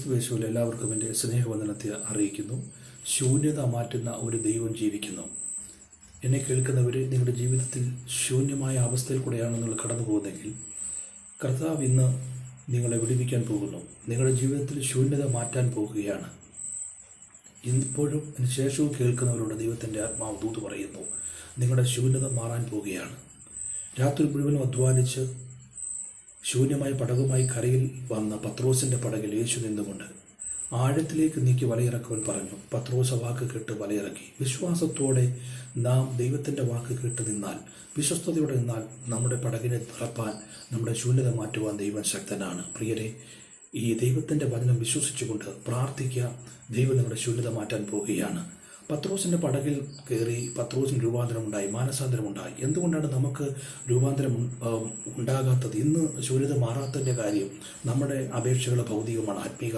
ക്രിസ്തുയേശുവിൽ എല്ലാവർക്കും എൻ്റെ സ്നേഹവന്ദനത്തെ അറിയിക്കുന്നു. ശൂന്യത മാറ്റുന്ന ഒരു ദൈവം ജീവിക്കുന്നു. എന്നെ കേൾക്കുന്നവർ, നിങ്ങളുടെ ജീവിതത്തിൽ ശൂന്യമായ അവസ്ഥയിൽ കൂടെയാണ് നിങ്ങൾ കടന്നു പോകുന്നതെങ്കിൽ കർത്താവ് ഇന്ന് നിങ്ങളെ വിടുവിക്കാൻ പോകുന്നു. നിങ്ങളുടെ ജീവിതത്തിൽ ശൂന്യത മാറ്റാൻ പോകുകയാണ്. ഇപ്പോഴും അതിന് ശേഷവും കേൾക്കുന്നവരോട് ദൈവത്തിൻ്റെ ആത്മാവ് ദൂത് പറയുന്നു, നിങ്ങളുടെ ശൂന്യത മാറാൻ പോവുകയാണ്. രാത്രി മുഴുവനും അധ്വാനിച്ച് ശൂന്യമായ പടകുമായി കരയിൽ വന്ന പത്രോസിൻ്റെ പടകിൽ യേശു നിന്നുകൊണ്ട് ആഴത്തിലേക്ക് നീക്കി വലയിറക്കുവാൻ പറഞ്ഞു. പത്രോസ് വാക്ക് കേട്ട് വലയിറക്കി. വിശ്വാസത്തോടെ നാം ദൈവത്തിൻ്റെ വാക്ക് കേട്ട് നിന്നാൽ, വിശ്വസ്തയോടെ നിന്നാൽ നമ്മുടെ പടകിനെ തുറപ്പാൻ, നമ്മുടെ ശൂന്യത മാറ്റുവാൻ ദൈവം ശക്തനാണ്. പ്രിയരെ, ഈ ദൈവത്തിൻ്റെ വചനം വിശ്വസിച്ചുകൊണ്ട് പ്രാർത്ഥിക്കുക. ദൈവം നിങ്ങളുടെ ശൂന്യത മാറ്റാൻ പോവുകയാണ്. പത്രോസിൻ്റെ പടകിൽ കയറി പത്രോസിന് രൂപാന്തരമുണ്ടായി, മാനസാന്തരമുണ്ടായി. എന്തുകൊണ്ടാണ് നമുക്ക് രൂപാന്തരം ഉണ്ടാകാത്തത്? ഇന്ന് ശൂന്യത മാറാത്തതിൻ്റെ കാര്യം നമ്മുടെ അപേക്ഷകൾ ഭൗതികമാണ്, ആത്മീക